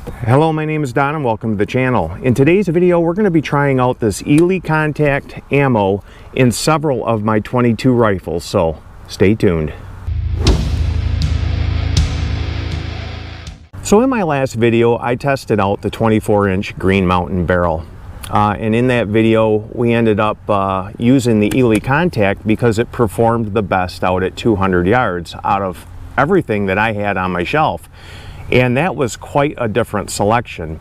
Hello, my name is Don and welcome to the channel. In today's video, we're going to be trying out this Eley Contact ammo in several of my 22 rifles, so stay tuned. So in my last video, I tested out the 24-inch Green Mountain barrel. And in that video, we ended up using the Eley Contact because it performed the best out at 200 yards out of everything that I had on my shelf. And that was quite a different selection.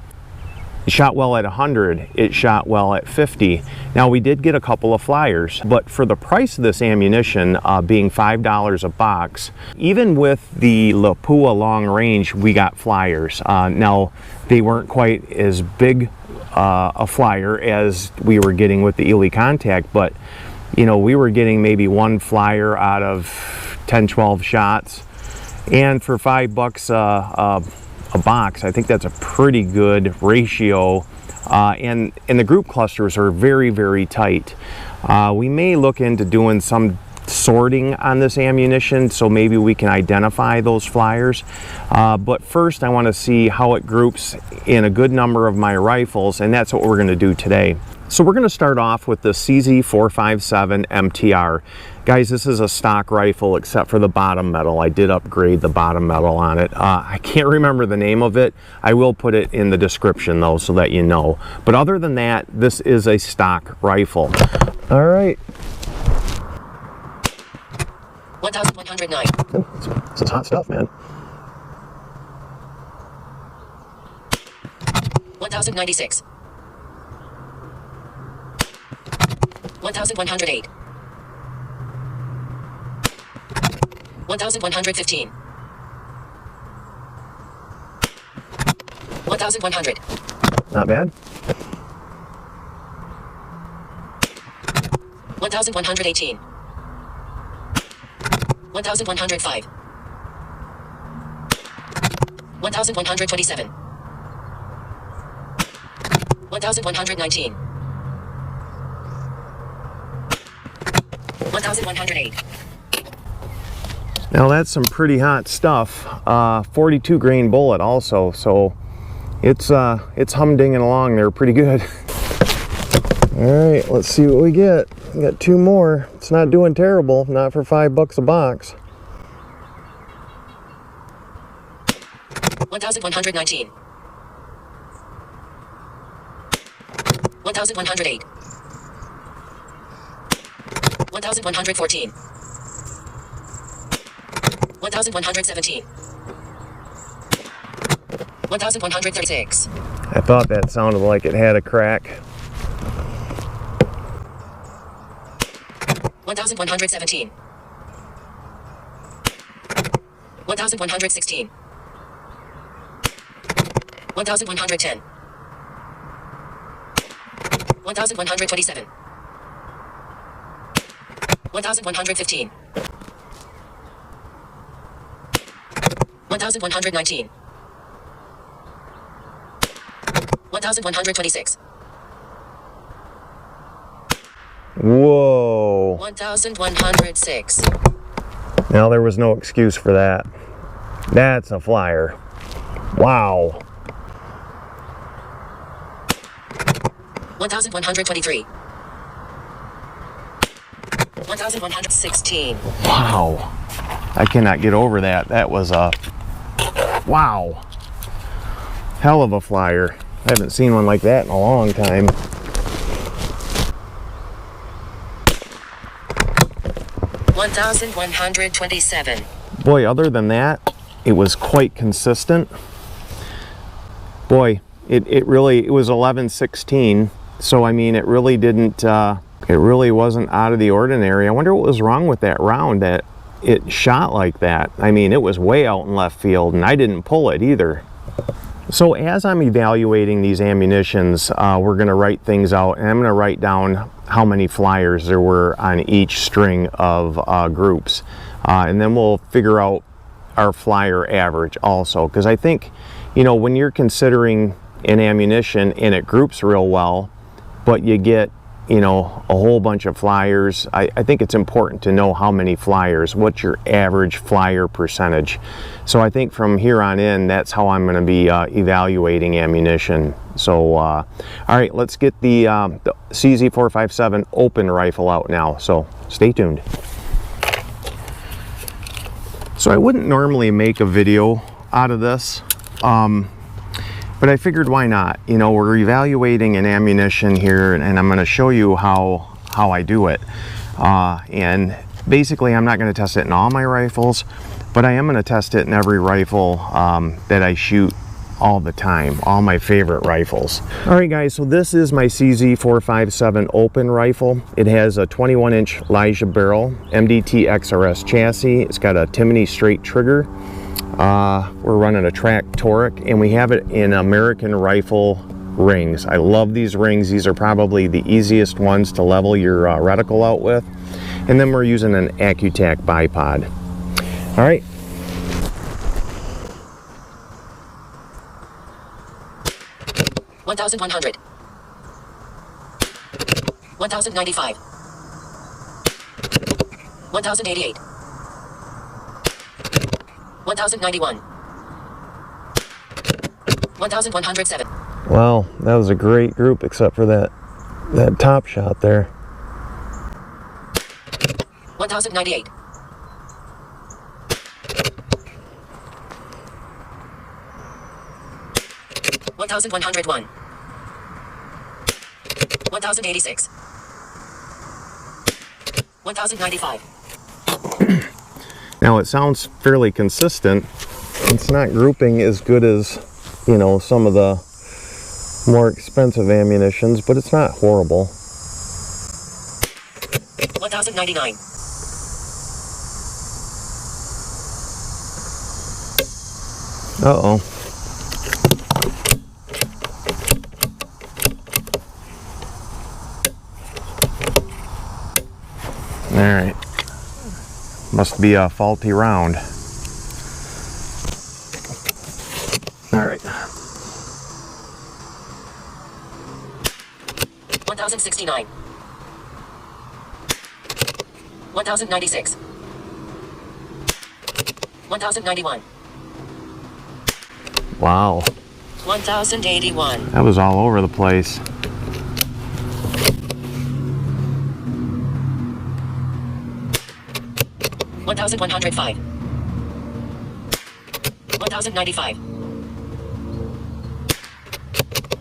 It shot well at 100, it shot well at 50. Now we did get a couple of flyers, but for the price of this ammunition being $5 a box, even with the Lapua long range, we got flyers. Now they weren't quite as big a flyer as we were getting with the Eley Contact, but you know, we were getting maybe one flyer out of 10-12 shots. And for $5 a box, I think that's a pretty good ratio. And the group clusters are very, very tight. We may look into doing some sorting on this ammunition, so maybe we can identify those flyers. But first, I want to see how it groups in a good number of my rifles, and that's what we're going to do today. So we're going to start off with the CZ457 MTR. Guys, this is a stock rifle except for the bottom metal. I did upgrade the bottom metal on it. I can't remember the name of it. I will put it in the description though so that you know. But other than that, this is a stock rifle. All right. 1109. This is hot stuff, man. 1096. 1108. 1115. 1100. Not bad. 1118. 1105. 1127. 1119. 1108. Now that's some pretty hot stuff. 42 grain bullet also, so it's humdinging along there pretty good. All right, let's see what we get. We got two more. It's not doing terrible, not for $5 a box. 1119. 1108. 1114. 1117. 1136. I thought that sounded like it had a crack. 1117. 1116. 1110. 1127. 1115. 1119. 1126. Whoa. 1106. Now there was no excuse for that. That's a flyer. Wow. 1123. 1116. Wow. I cannot get over that. That was a wow. Hell of a flyer. I haven't seen one like that in a long time. $1,127. Boy, other than that, it was quite consistent. Boy, it was 1116. So I mean, it really didn't. It really wasn't out of the ordinary. I wonder what was wrong with that round that it shot like that. I mean, it was way out in left field, and I didn't pull it either. So as I'm evaluating these ammunitions, we're going to write things out, and I'm going to write down how many flyers there were on each string of groups. And then we'll figure out our flyer average also, because I think, you know, when you're considering an ammunition and it groups real well, but you get you know, a whole bunch of flyers. I think it's important to know how many flyers, what's your average flyer percentage. So I think from here on in, that's how I'm going to be evaluating ammunition. So, all right, let's get the CZ457 open rifle out now. So stay tuned. So I wouldn't normally make a video out of this, but I figured why not? You know, we're evaluating an ammunition here, and I'm going to show you how I do it. And basically, I'm not going to test it in all my rifles, but I am going to test it in every rifle that I shoot all the time, all my favorite rifles. All right, guys, so this is my CZ457 open rifle. It has a 21-inch Elijah barrel, MDT XRS chassis. It's got a Timney straight trigger. We're running a track toric, and we have it in American Rifle rings. I love these rings. These are probably the easiest ones to level your reticle out with. And then we're using an Accutac bipod. All right. $1,100. $1,095. $1,088. $1,091. $1,107. Wow, that was a great group, except for that top shot there. $1,098. $1,101. $1,086. $1,095. Now it sounds fairly consistent. It's not grouping as good as, you know, some of the more expensive ammunitions, but it's not horrible. $1,099. Uh-oh. All right. Must be a faulty round. All right. 1,069. 1,096. 1,091. Wow. 1,081. That was all over the place. $1,105. $1,095.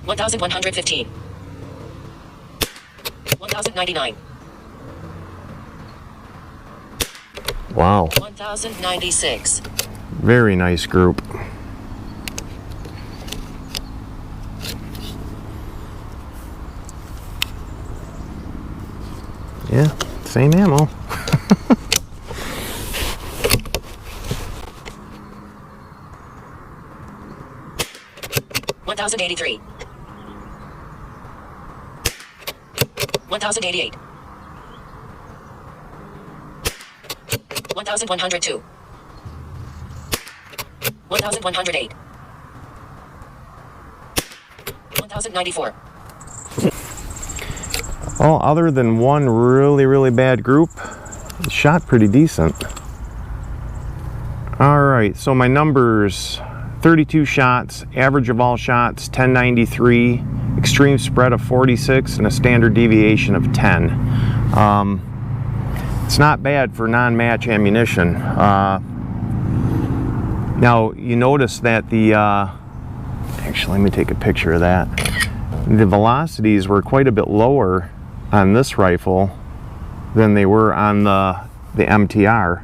$1,115. $1,099. Wow. 1,096. Very nice group. Yeah, same ammo. $1,083. $1,088. $1,102. $1,108. $1,094. Well, other than one really bad group, it shot pretty decent. All right, so my numbers: 32 shots, average of all shots 1093, extreme spread of 46, and a standard deviation of 10. It's not bad for non-match ammunition. Now you notice that actually let me take a picture of that. The velocities were quite a bit lower on this rifle than they were on the MTR.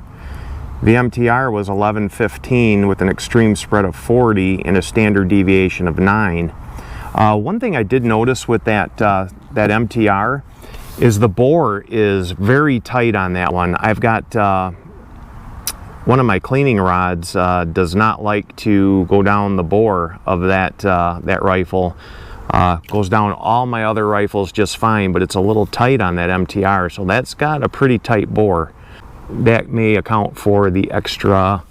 The MTR was 1115 with an extreme spread of 40 and a standard deviation of 9. One thing I did notice with that MTR is the bore is very tight on that one. I've got one of my cleaning rods does not like to go down the bore of that rifle. Goes down all my other rifles just fine, but it's a little tight on that MTR, so that's got a pretty tight bore. That may account for the extra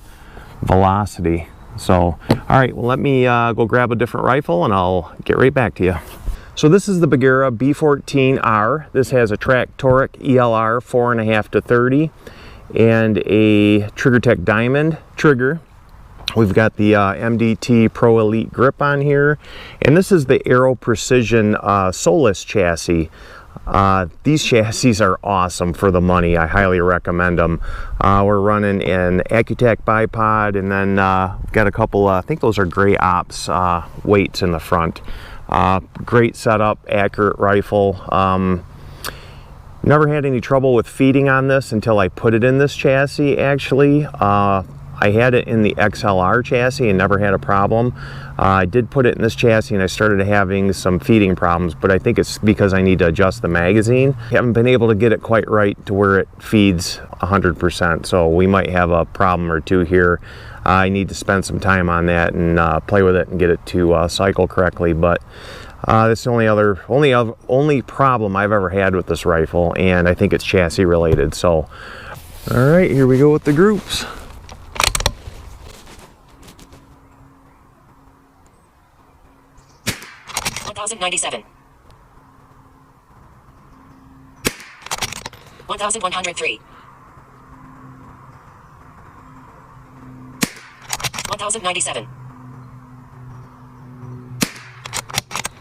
velocity. So, all right, well, let me go grab a different rifle and I'll get right back to you. So this is the Bagheera B14R. This has a Tractoric ELR 4.5 to 30 and a TriggerTech Diamond trigger. We've got the MDT Pro Elite grip on here, and this is the Aero Precision Solus chassis. These chassis are awesome for the money. I highly recommend them. We're running an Acutac bipod, and then got a couple, I think those are Gray Ops weights in the front. Great setup, accurate rifle. Never had any trouble with feeding on this until I put it in this chassis, actually. I had it in the XLR chassis and never had a problem. I did put it in this chassis and I started having some feeding problems, but I think it's because I need to adjust the magazine. I haven't been able to get it quite right to where it feeds 100%, so we might have a problem or two here. I need to spend some time on that and play with it and get it to cycle correctly, but that's the only problem I've ever had with this rifle, and I think it's chassis related. So, all right, here we go with the groups. 1097. 1103. 1097.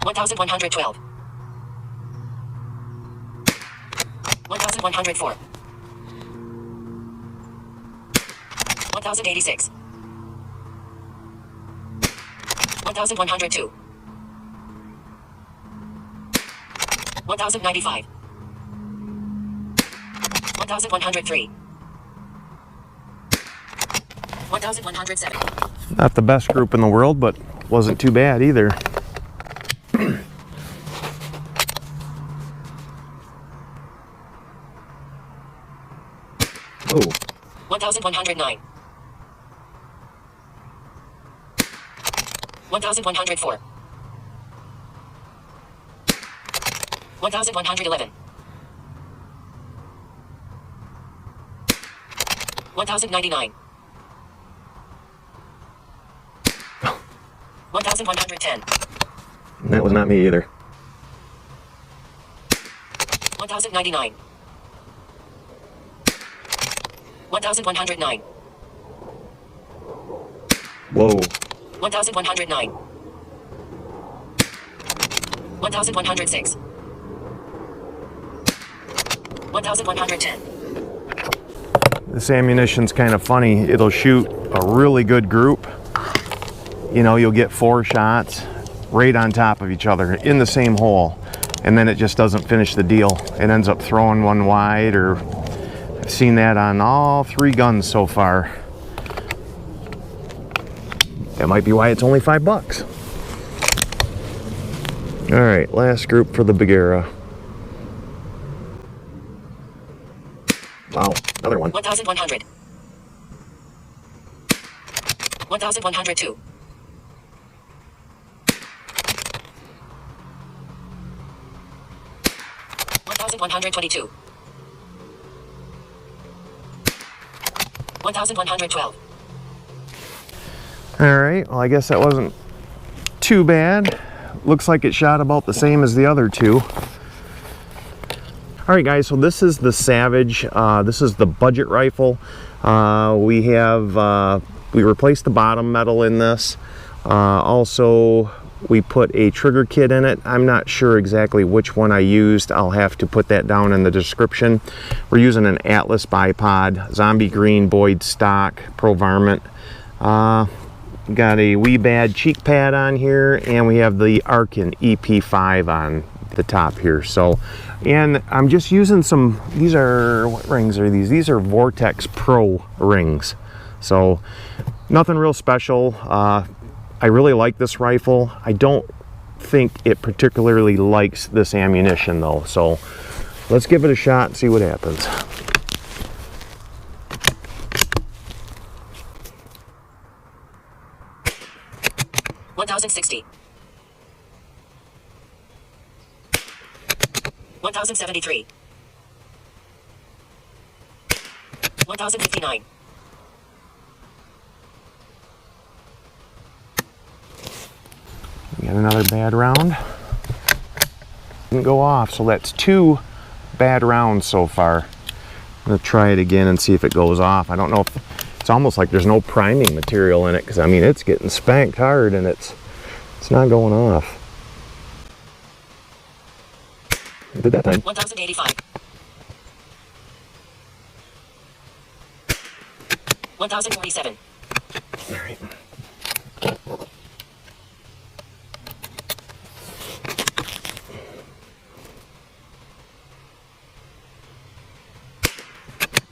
1112. 1104. 1086. 1102. 1095. 1103. 1107. Not the best group in the world, but wasn't too bad either. Oh. 1109. 1104. 1111. 1099. 1110. That was not me either. 1099. 1109. Whoa. 1109. 1106. 1110. This ammunition's kind of funny. It'll shoot a really good group. You know, you'll get 4 shots right on top of each other in the same hole, and then it just doesn't finish the deal. It ends up throwing one wide, or I've seen that on all 3 guns so far. That might be why it's only $5. All right, last group for the Bagheera. Wow, another one. 1100. 1102. 1122. 1112. All right, well, I guess that wasn't too bad. Looks like it shot about the same as the other 2. All right, guys, so this is the Savage. This is the budget rifle. We replaced the bottom metal in this. Also, we put a trigger kit in it. I'm not sure exactly which one I used. I'll have to put that down in the description. We're using an Atlas bipod, zombie green Boyd stock, Pro Varmint. Got a wee bad cheek pad on here, and we have the Arkin EP5 on the top here. So, and I'm just using some, these are, what rings are these? These are Vortex Pro rings. So nothing real special. I really like this rifle. I don't think it particularly likes this ammunition though. So let's give it a shot and see what happens. $1,060. $1,073. $1,059. Get another bad round. Didn't go off, so that's 2 bad rounds so far. I'm gonna try it again and see if it goes off. I don't know if it's almost like there's no priming material in it, because I mean it's getting spanked hard and it's not going off. It did that time. 1085. 1047. All right.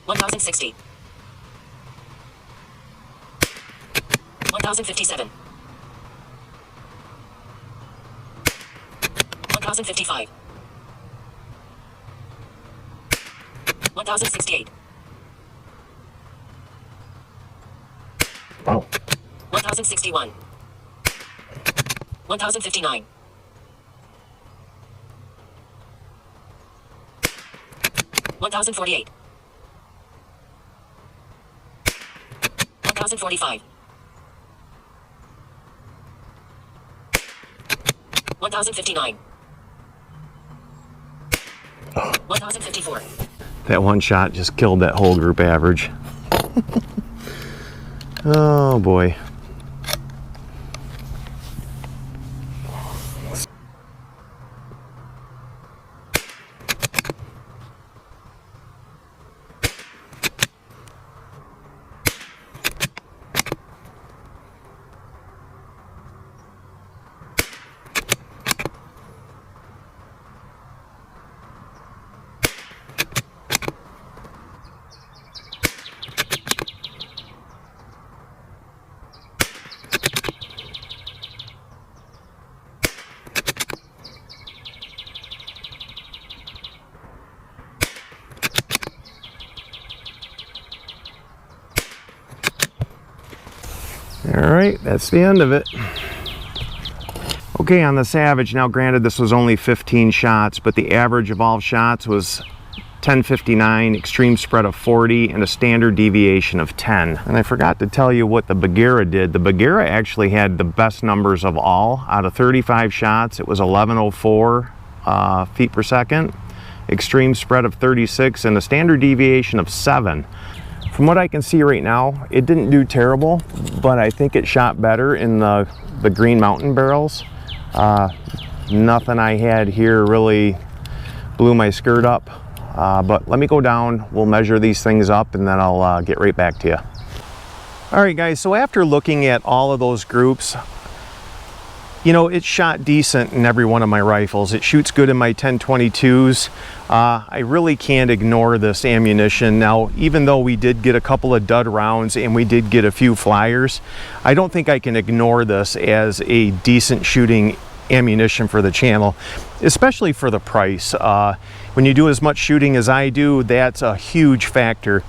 $1,060. 1,057. 1,055. 1,068. Wow. 1,061. 1,059. 1,048. 1,045. 1,059. 1,054. That one shot just killed that whole group average. Oh boy. All right, that's the end of it. Okay, on the Savage, now granted this was only 15 shots, but the average of all shots was 1059, extreme spread of 40, and a standard deviation of 10. And I forgot to tell you what the Bagheera did. The Bagheera actually had the best numbers of all. Out of 35 shots, it was 1104 feet per second, extreme spread of 36, and a standard deviation of 7. From what I can see right now, it didn't do terrible, but I think it shot better in the Green Mountain barrels. Nothing I had here really blew my skirt up, but let me go down, we'll measure these things up, and then I'll get right back to you. All right guys, so after looking at all of those groups, you know, it shot decent in every one of my rifles. It shoots good in my 1022s. I really can't ignore this ammunition. Now, even though we did get a couple of dud rounds and we did get a few flyers, I don't think I can ignore this as a decent shooting ammunition for the channel, especially for the price. When you do as much shooting as I do, that's a huge factor.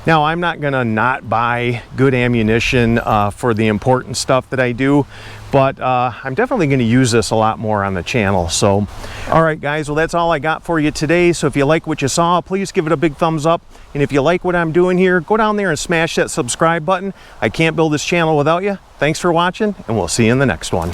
Now, I'm not gonna not buy good ammunition for the important stuff that I do, but I'm definitely gonna use this a lot more on the channel. So, all right guys, well that's all I got for you today. So if you like what you saw, please give it a big thumbs up. And if you like what I'm doing here, go down there and smash that subscribe button. I can't build this channel without you. Thanks for watching, and we'll see you in the next one.